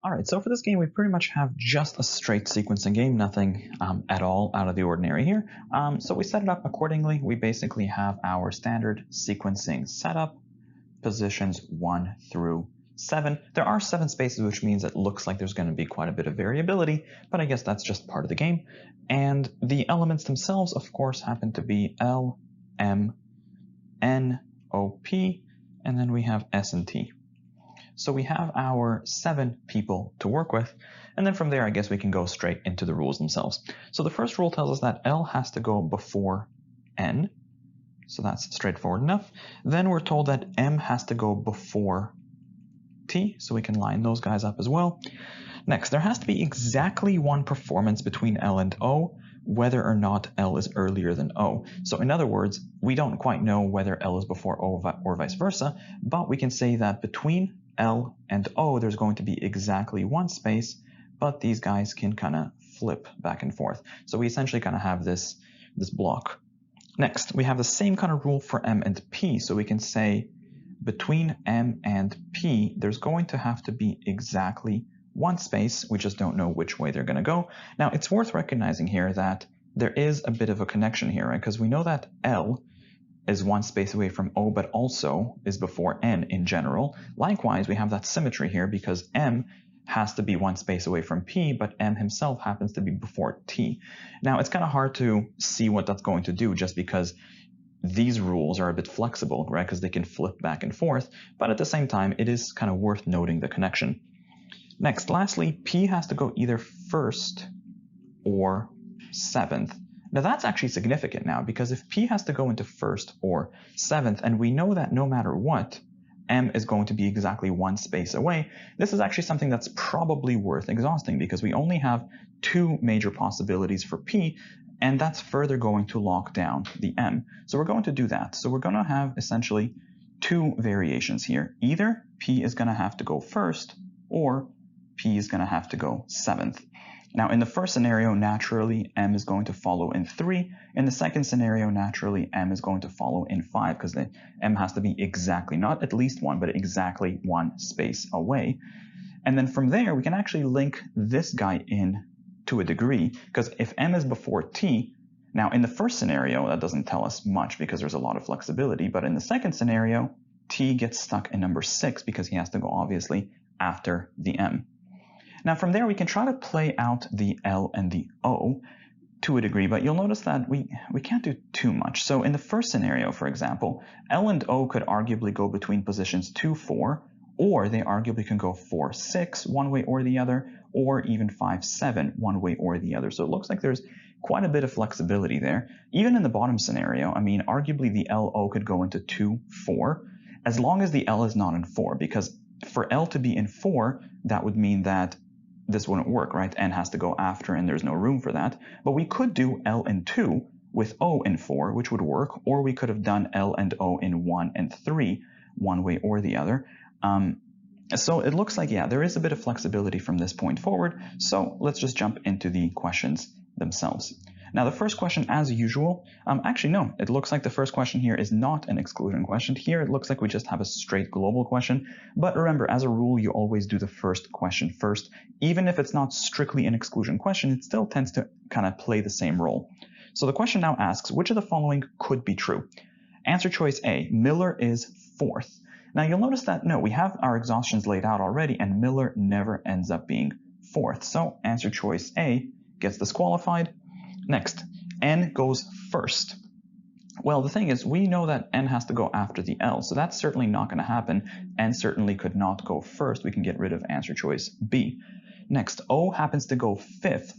All right, so for this game, we pretty much have just a straight sequencing game, nothing at all out of the ordinary here. So we set it up accordingly. We basically have our standard sequencing setup, positions 1 through 7. There are 7 spaces, which means it looks like there's going to be quite a bit of variability, but I guess that's just part of the game. And the elements themselves, of course, happen to be L, M, N, O, P, and then we have S and T. So we have our 7 people to work with, and then from there I guess we can go straight into the rules themselves. So the first rule tells us that L has to go before N, so that's straightforward enough. Then we're told that M has to go before T, so we can line those guys up as well. Next, there has to be exactly one performance between L and O, whether or not L is earlier than O. So in other words, we don't quite know whether L is before O or vice versa, but we can say that between L and O, there's going to be exactly one space, but these guys can kind of flip back and forth. So we essentially kind of have this block. Next, we have the same kind of rule for M and P. So we can say between M and P, there's going to have to be exactly one space. We just don't know which way they're going to go. Now, it's worth recognizing here that there is a bit of a connection here, right? Because we know that L is one space away from O, but also is before N in general. Likewise, we have that symmetry here because M has to be one space away from P, but M himself happens to be before T. Now, it's kind of hard to see what that's going to do just because these rules are a bit flexible, right? Because they can flip back and forth, but at the same time, it is kind of worth noting the connection. Next, lastly, P has to go either first or 7th. Now that's actually significant now, because if P has to go into 1st or 7th, and we know that no matter what, M is going to be exactly one space away, this is actually something that's probably worth exhausting, because we only have 2 major possibilities for P, and that's further going to lock down the M. So we're going to do that. So we're going to have essentially 2 variations here. Either P is going to have to go first, or P is going to have to go 7th. Now, in the first scenario, naturally, M is going to follow in 3. In the second scenario, naturally, M is going to follow in 5, because the M has to be exactly, not at least one, but exactly one space away. And then from there, we can actually link this guy in to a degree, because if M is before T, now in the first scenario, that doesn't tell us much because there's a lot of flexibility, but in the second scenario, T gets stuck in number 6 because he has to go, obviously, after the M. Now from there, we can try to play out the L and the O to a degree, but you'll notice that we can't do too much. So in the first scenario, for example, L and O could arguably go between positions 2, 4, or they arguably can go 4, 6 one way or the other, or even 5, 7 one way or the other. So it looks like there's quite a bit of flexibility there. Even in the bottom scenario, I mean, arguably the LO could go into 2, 4, as long as the L is not in 4, because for L to be in 4, that would mean that this wouldn't work, right? N has to go after, and there's no room for that. But we could do L in 2 with O in 4, which would work, or we could have done L and O in 1 and 3, one way or the other. So it looks like, yeah, there is a bit of flexibility from this point forward. So let's just jump into the questions themselves. Now, the first question, as usual, actually, no, it looks like the first question here is not an exclusion question. Here, it looks like we just have a straight global question. But remember, as a rule, you always do the first question first. Even if it's not strictly an exclusion question, it still tends to kind of play the same role. So the question now asks, which of the following could be true? Answer choice A, Miller is 4th. Now, you'll notice that, no, we have our exhaustions laid out already, and Miller never ends up being 4th. So answer choice A gets disqualified. Next, N goes first. Well, the thing is, we know that N has to go after the L, so that's certainly not going to happen. N certainly could not go first. We can get rid of answer choice B. Next, O happens to go 5th.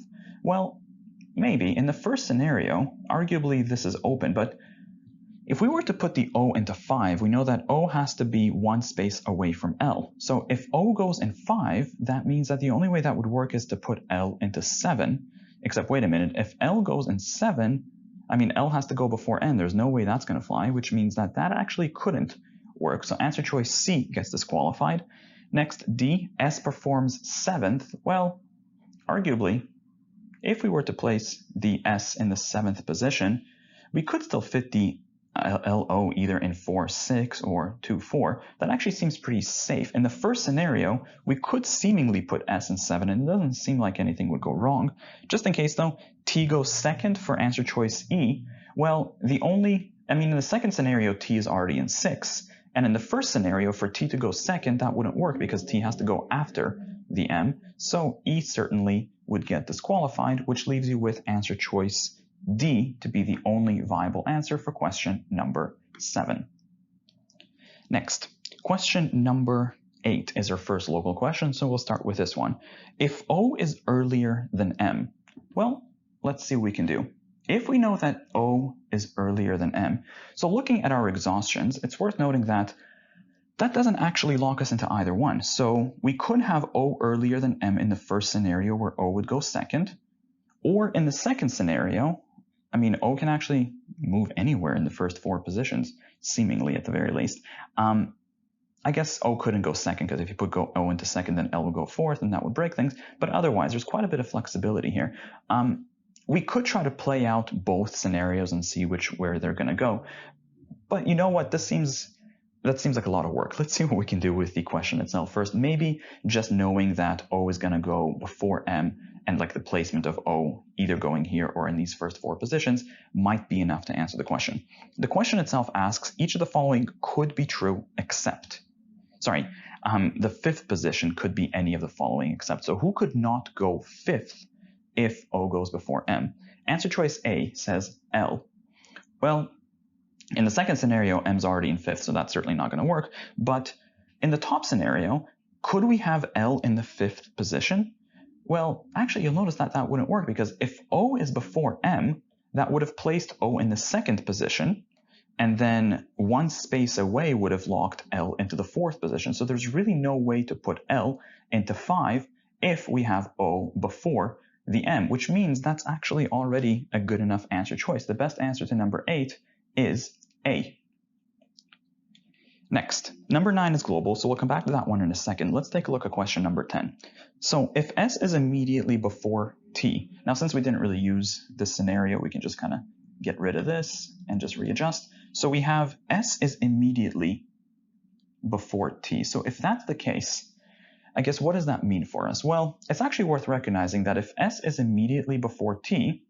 Well, maybe. In the first scenario, arguably this is open, but if we were to put the O into 5, we know that O has to be one space away from L. So if O goes in 5, that means that the only way that would work is to put L into 7. Except, wait a minute, if L goes in 7, I mean, L has to go before N. There's no way that's going to fly, which means that that actually couldn't work. So answer choice C gets disqualified. Next, D, S performs 7th. Well, arguably, if we were to place the S in the 7th position, we could still fit the LO either in 4-6 or 2-4, that actually seems pretty safe. In the first scenario, we could seemingly put S in 7, and it doesn't seem like anything would go wrong. Just in case, though, T goes second for answer choice E. Well, in the second scenario, T is already in 6, and in the first scenario, for T to go second, that wouldn't work because T has to go after the M, so E certainly would get disqualified, which leaves you with answer choice D to be the only viable answer for question number 7. Next, question number 8 is our first local question, so we'll start with this one. If O is earlier than M, well, let's see what we can do. If we know that O is earlier than M, so looking at our exhaustions, it's worth noting that that doesn't actually lock us into either one. So we could have O earlier than M in the first scenario where O would go second, or in the second scenario, O can actually move anywhere in the first 4 positions, seemingly at the very least. I guess O couldn't go second because if you put O into second, then L would go fourth, and that would break things. But otherwise, there's quite a bit of flexibility here. We could try to play out both scenarios and see where they're going to go. But you know what? That seems like a lot of work. Let's see what we can do with the question itself first. Maybe just knowing that O is going to go before M and like the placement of O either going here or in these first 4 positions might be enough to answer the question. The question itself asks, each of the following could be true except, the 5th position could be any of the following except. So who could not go 5th if O goes before M? Answer choice A says L. Well, in the second scenario, M's already in 5th, so that's certainly not going to work. But in the top scenario, could we have L in the 5th position? Well, actually, you'll notice that that wouldn't work because if O is before M, that would have placed O in the 2nd position, and then 1 space away would have locked L into the 4th position. So there's really no way to put L into 5 if we have O before the M, which means that's actually already a good enough answer choice. The best answer to number 8 is A. Next, number 9 is global, so we'll come back to that one in a second. Let's take a look at question number 10. So if S is immediately before T, now since we didn't really use this scenario, we can just kind of get rid of this and just readjust. So we have S is immediately before T. So if that's the case, I guess what does that mean for us? Well, it's actually worth recognizing that if S is immediately before T,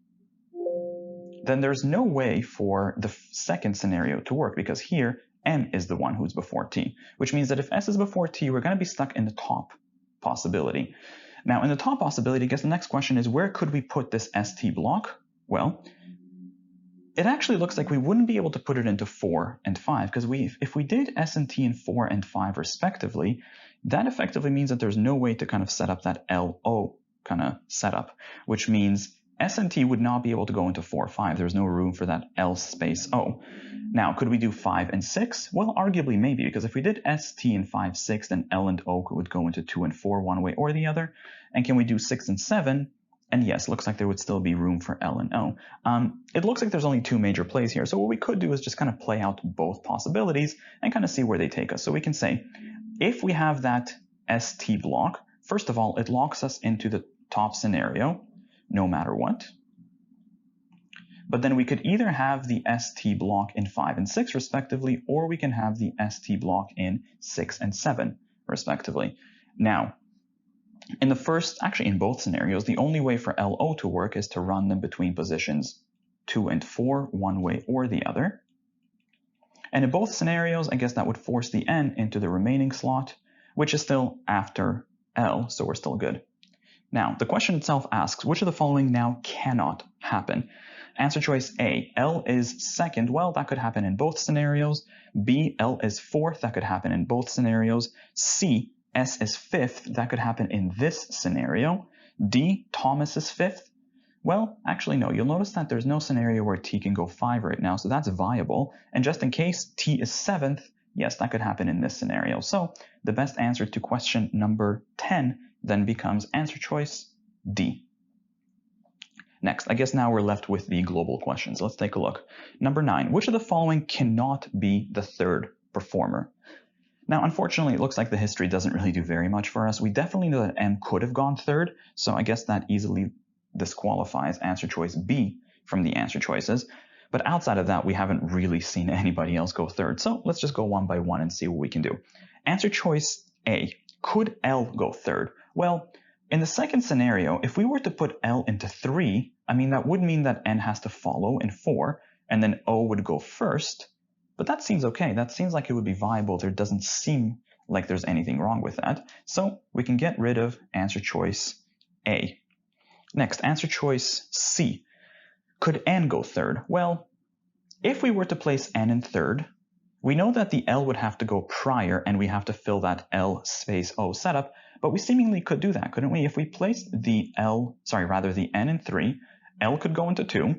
then there's no way for the second scenario to work because here M is the one who's before T, which means that if S is before T, we're going to be stuck in the top possibility. Now, in the top possibility, I guess the next question is where could we put this ST block? Well, it actually looks like we wouldn't be able to put it into 4 and 5 because if we did S and T in 4 and 5 respectively, that effectively means that there's no way to kind of set up that LO kind of setup, which means S and T would not be able to go into 4 or 5. There's no room for that L space O. Now, could we do 5 and 6? Well, arguably maybe, because if we did S, T in 5, 6, then L and O would go into 2 and 4 one way or the other. And can we do 6 and 7? And yes, looks like there would still be room for L and O. It looks like there's only 2 major plays here. So what we could do is just kind of play out both possibilities and kind of see where they take us. So we can say, if we have that ST block, first of all, it locks us into the top scenario, no matter what. But then we could either have the ST block in 5 and 6 respectively, or we can have the ST block in 6 and 7 respectively. Now, in both scenarios, the only way for LO to work is to run them between positions 2 and 4, one way or the other. And in both scenarios, I guess that would force the N into the remaining slot, which is still after L, so we're still good. Now, the question itself asks, which of the following now cannot happen? Answer choice A, L is second. Well, that could happen in both scenarios. B, L is fourth. That could happen in both scenarios. C, S is fifth. That could happen in this scenario. D, Thomas is fifth. Well, actually, no. You'll notice that there's no scenario where T can go 5 right now, so that's viable. And just in case T is 7th, yes, that could happen in this scenario. So the best answer to question number 10 then becomes answer choice D. Next, I guess now we're left with the global questions. Let's take a look. Number 9, which of the following cannot be the third performer? Now, unfortunately, it looks like the history doesn't really do very much for us. We definitely know that M could have gone third, so I guess that easily disqualifies answer choice B from the answer choices. But outside of that, we haven't really seen anybody else go third. So let's just go one by one and see what we can do. Answer choice A, could L go third? Well, in the second scenario, if we were to put L into 3, I mean, that would mean that N has to follow in 4, and then O would go first. But that seems okay. That seems like it would be viable. There doesn't seem like there's anything wrong with that. So we can get rid of answer choice A. Next, answer choice C. Could N go third? Well, if we were to place N in third, we know that the L would have to go prior and we have to fill that L space O setup, but we seemingly could do that, couldn't we? If we placed the N in 3, L could go into 2,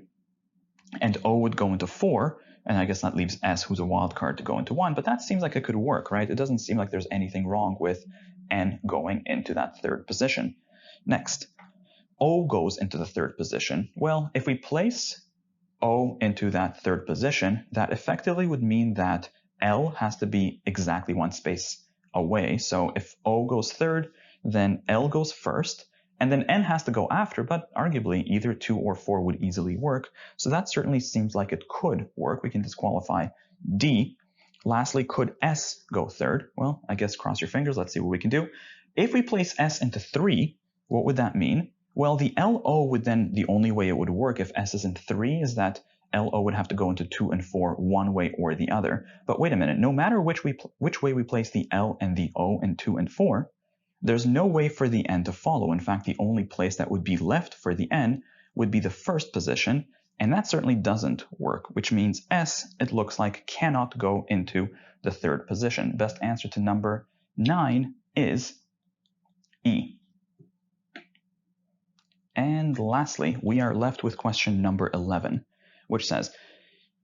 and O would go into 4, and I guess that leaves S, who's a wild card, to go into 1, but that seems like it could work, right? It doesn't seem like there's anything wrong with N going into that third position. Next, O goes into the third position. Well, if we place O into that third position, that effectively would mean that L has to be exactly one space away. So if O goes third, then L goes first, and then N has to go after, but arguably either 2 or 4 would easily work. So that certainly seems like it could work. We can disqualify D. Lastly, could S go third? Well, I guess cross your fingers. Let's see what we can do. If we place S into 3, what would that mean? Well, the LO would then, the only way it would work if S is in 3 is that LO would have to go into 2 and 4 one way or the other. But wait a minute, no matter which way we place the L and the O in 2 and 4, there's no way for the N to follow. In fact, the only place that would be left for the N would be the first position, and that certainly doesn't work, which means S, it looks like, cannot go into the third position. Best answer to number 9 is E. And lastly, we are left with question number 11, which says,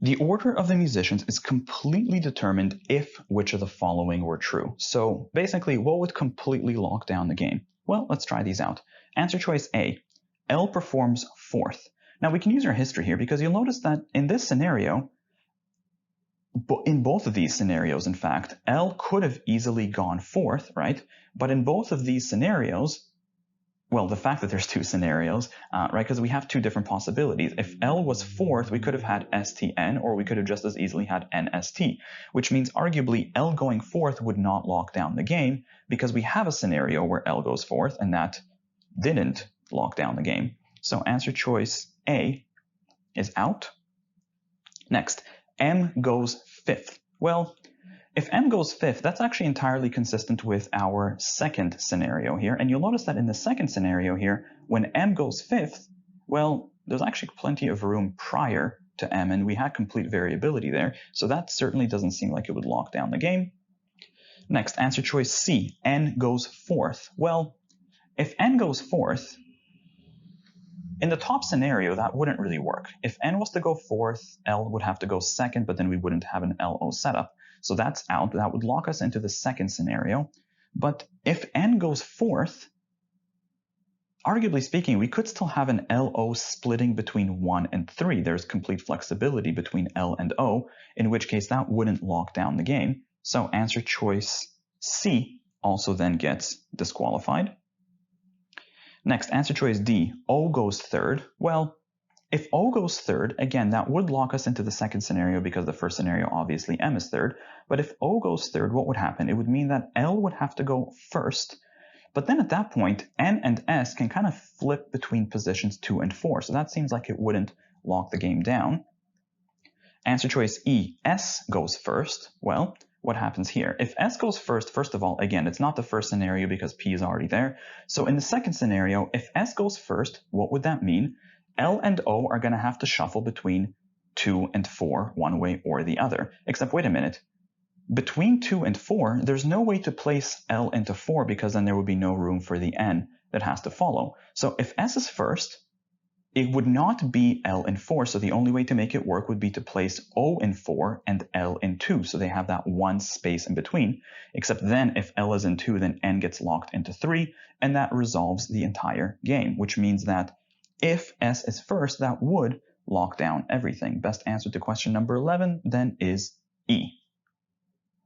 the order of the musicians is completely determined if which of the following were true. So basically, what would completely lock down the game? Well, let's try these out. Answer choice A, L performs fourth. Now we can use our history here because you'll notice that in this scenario, in both of these scenarios, in fact, L could have easily gone fourth, right? But in both of these scenarios, well, the fact that there's two scenarios, right, because we have two different possibilities. If L was fourth, we could have had STN, or we could have just as easily had NST, which means arguably L going fourth would not lock down the game because we have a scenario where L goes fourth and that didn't lock down the game. So answer choice A is out. Next, M goes fifth. Well, if M goes fifth, that's actually entirely consistent with our second scenario here. And you'll notice that in the second scenario here, when M goes fifth, well, there's actually plenty of room prior to M, and we had complete variability there. So that certainly doesn't seem like it would lock down the game. Next, answer choice C, N goes fourth. Well, if N goes fourth, in the top scenario, that wouldn't really work. If N was to go fourth, L would have to go second, but then we wouldn't have an LO setup. So that's out. That would lock us into the second scenario. But if N goes fourth, arguably speaking, we could still have an LO splitting between 1 and 3. There's complete flexibility between L and O, in which case that wouldn't lock down the game. So answer choice C also then gets disqualified. Next, answer choice D, O goes third. Well, if O goes third, again, that would lock us into the second scenario because the first scenario, obviously, M is third. But if O goes third, what would happen? It would mean that L would have to go first. But then at that point, N and S can kind of flip between positions 2 and 4. So that seems like it wouldn't lock the game down. Answer choice E, S goes first. Well, what happens here? If S goes first, first of all, again, it's not the first scenario because P is already there. So in the second scenario, if S goes first, what would that mean? L and O are going to have to shuffle between 2 and 4 one way or the other. Except, wait a minute. Between 2 and 4, there's no way to place L into 4 because then there would be no room for the N that has to follow. So if S is first, it would not be L in 4, so the only way to make it work would be to place O in 4 and L in 2, so they have that one space in between. Except then, if L is in 2, then N gets locked into 3, and that resolves the entire game, which means that if S is first, that would lock down everything. Best answer to question number 11 then is E.